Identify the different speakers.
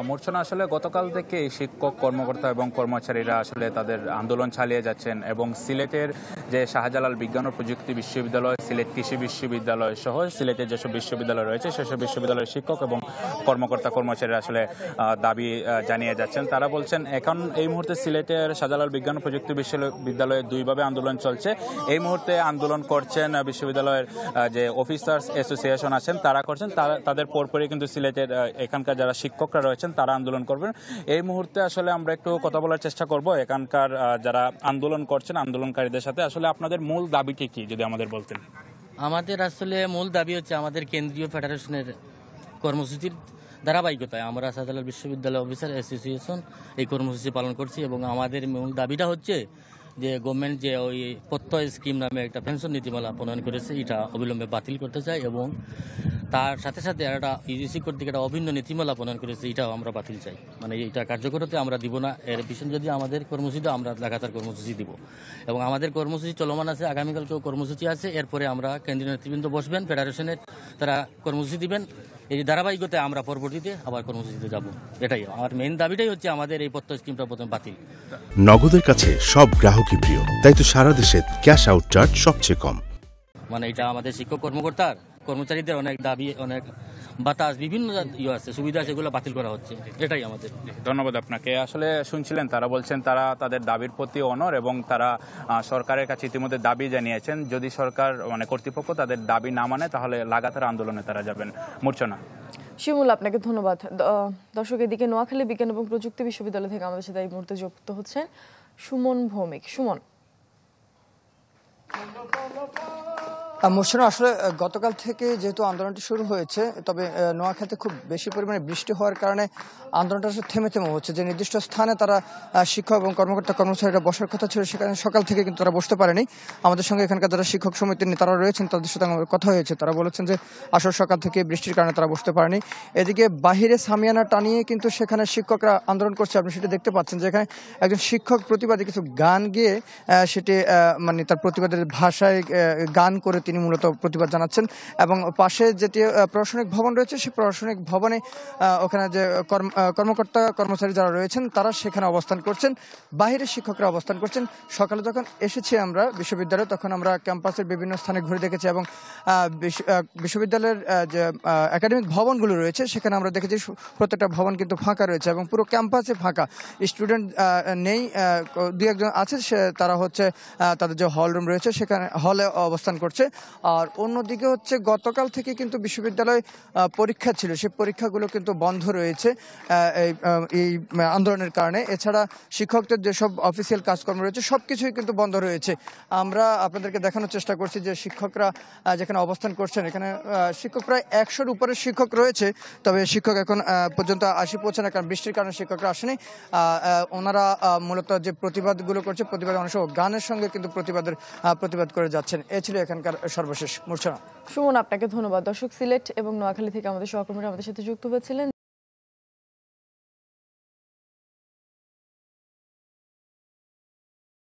Speaker 1: মূর্ছনা আসলে গতকাল থেকে শিক্ষক কর্মকর্তা এবং কর্মচারীরা আসলে তাদের আন্দোলন চালিয়ে যাচ্ছেন এবং সিলেটের যে শাহজালাল বিজ্ঞান ও প্রযুক্তি বিশ্ববিদ্যালয়, সিলেট কৃষি বিশ্ববিদ্যালয় সহ সিলেটের যেসব বিশ্ববিদ্যালয় রয়েছে সেসব বিশ্ববিদ্যালয়ের শিক্ষক এবং কর্মকর্তা কর্মচারীরা আসলে দাবি জানিয়ে যাচ্ছেন। তারা বলছেন এখন এই মুহূর্তে সিলেটের শাহজালাল বিজ্ঞান ও প্রযুক্তি বিশ্ববিদ্যালয়ে দুইভাবে আন্দোলন চলছে। এই মুহূর্তে আন্দোলন করছেন বিশ্ববিদ্যালয়ের যে অফিসার্স অ্যাসোসিয়েশন আছেন তারা করছেন, তাদের পরপরই কিন্তু সিলেটের এখানকার যারা শিক্ষকরা রয়েছেন তারা আন্দোলন করবেন। এই মুহূর্তে আসলে আমরা একটু কথা বলার চেষ্টা করব এখানকার যারা আন্দোলন করছেন আন্দোলনকারীদের সাথে। আসলে আপনাদের মূল দাবিটি কি যদি আমাদের বলতেন?
Speaker 2: আমাদের আসলে মূল দাবি হচ্ছে আমাদের কেন্দ্রীয় ফেডারেশনের কর্মসূচির ধারাবাহিকতায় আমরা শাহজালাল বিশ্ববিদ্যালয় অফিসার অ্যাসোসিয়েশন এই কর্মসূচি পালন করছি এবং আমাদের মূল দাবিটা হচ্ছে যে গভর্নমেন্ট যে ওই প্রত্যয় স্কিম নামে একটা পেনশন নীতিমালা প্রণয়ন করেছে এটা অবিলম্বে বাতিল করতে চাই এবং তার সাথে সাথে একটা ইউজিসি কর্তৃক একটা অভিন্ন নীতিমালা প্রণয়ন করেছে এটাও আমরা বাতিল চাই। মানে এটা কার্যকর হতে আমরা দিব না, এর পিছনে যদি আমাদের কর্মসূচিতে আমরা লাগাতার কর্মসূচি দিব এবং আমাদের কর্মসূচি চলমান আছে, আগামীকালকেও কর্মসূচি আছে। এরপরে আমরা কেন্দ্রীয় নেতৃবৃন্দ বসবেন, ফেডারেশনের তারা কর্মসূচি দিবেন, এই ধারাবাহিকতায় আমরা পরবর্তীতে আবার কর্মসূচিতে যাব। এটাই আমার মেইন দাবিটাই হচ্ছে আমাদের এই প্রত্যয় স্কিমটা প্রথমে বাতিল।
Speaker 3: নগদের কাছে সব গ্রাহকই প্রিয়, তাই তো সারা দেশে ক্যাশ আউট চার্জ সবচেয়ে কম।
Speaker 2: মানে এটা আমাদের শিক্ষক কর্মকর্তার কর্মচারীদের অনেক দাবি, অনেক বাতাস, বিভিন্ন আছে সুবিধা আছে, এগুলো বাতিল করা হচ্ছে, এটাই আমাদের।
Speaker 1: ধন্যবাদ আপনাকে। আসলে শুনছিলেন তারা বলছেন তারা তাদের দাবির প্রতি অনড় এবং তারা সরকারের কাছে ইতিমধ্যে দাবি জানিয়েছেন, যদি সরকার কর্তৃপক্ষ তাদের দাবি না মানে তাহলে লাগাতার আন্দোলনে তারা যাবেন। মূর্ছনা।
Speaker 4: শিমুল, আপনাকে ধন্যবাদ। দর্শক, এদিকে নোয়াখালী বিজ্ঞান এবং প্রযুক্তি বিশ্ববিদ্যালয় থেকে আমাদের সাথে এই মুহূর্তে যুক্ত হচ্ছেন সুমন ভৌমিক। সুমন।
Speaker 5: মূর্ছনা, আসলে গতকাল থেকে যেহেতু আন্দোলনটি শুরু হয়েছে, তবে নোয়াখালীতে খুব বেশি পরিমাণে বৃষ্টি হওয়ার কারণে আন্দোলনটা আসলে থেমে হচ্ছে। যে নির্দিষ্ট স্থানে তারা শিক্ষক এবং কর্মকর্তা কর্মচারীরা বসার কথা ছিল সেখানে সকাল থেকে কিন্তু তারা বসতে পারেনি। আমাদের সঙ্গে এখানকার যারা শিক্ষক সমিতির নেতারা রয়েছেন তাদের সাথে আমার কথা হয়েছে, তারা বলেছেন যে আসলে সকাল থেকে বৃষ্টির কারণে তারা বসতে পারেনি। এদিকে বাহিরে সামিয়ানা টানিয়ে কিন্তু সেখানে শিক্ষকরা আন্দোলন করছে। আপনি সেটা দেখতে পাচ্ছেন যে এখানে একজন শিক্ষক প্রতিবাদী কিছু গান গেয়ে সেটি মানে তার প্রতিবাদের ভাষায় গান করে তিনি মূলত প্রতিবাদ জানাচ্ছেন এবং পাশে যেটি প্রশাসনিক ভবন রয়েছে সেই প্রশাসনিক ভবনে ওখানে যে কর্মকর্তা কর্মচারী যারা রয়েছেন তারা সেখানে অবস্থান করছেন, বাইরে শিক্ষকরা অবস্থান করছেন। সকালে যখন এসেছি আমরা বিশ্ববিদ্যালয়ে তখন আমরা ক্যাম্পাসের বিভিন্ন স্থানে ঘুরে দেখেছি এবং বিশ্ববিদ্যালয়ের যে একাডেমিক ভবনগুলো রয়েছে সেখানে আমরা দেখেছি প্রত্যেকটা ভবন কিন্তু ফাঁকা রয়েছে এবং পুরো ক্যাম্পাসে ফাঁকা, স্টুডেন্ট নেই, দুই একজন আছে তারা হচ্ছে তাদের যে হল রুম রয়েছে সেখানে হলে অবস্থান করছে। আর অন্যদিকে হচ্ছে গতকাল থেকে কিন্তু বিশ্ববিদ্যালয় পরীক্ষা ছিল, সেই পরীক্ষাগুলো কিন্তু বন্ধ রয়েছে এই আন্দোলনের কারণে। এছাড়া শিক্ষকদের যেসব অফিসিয়াল কাজকর্ম রয়েছে সবকিছুই কিন্তু বন্ধ রয়েছে। আমরা আপনাদেরকে দেখানোর চেষ্টা করছি যে শিক্ষকরা যেখানে অবস্থান করছেন এখানে শিক্ষক প্রায় 100-র উপরে শিক্ষক রয়েছে, তবে শিক্ষক এখন পর্যন্ত পৌঁছে না, কারণ বৃষ্টির কারণে শিক্ষকরা আসেনি। ওনারা মূলত যে প্রতিবাদগুলো করছে প্রতিবাদ অনেক গানের সঙ্গে কিন্তু প্রতিবাদ করে যাচ্ছেন। এ ছিল এখানকার সর্বশেষ। মূর্ছনা।
Speaker 4: সুমন, আপনাকে ধন্যবাদ। দর্শক, সিলেট এবং নোয়াখালী থেকে আমাদের সহকর্মীরা আমাদের সাথে যুক্ত হয়েছিলেন।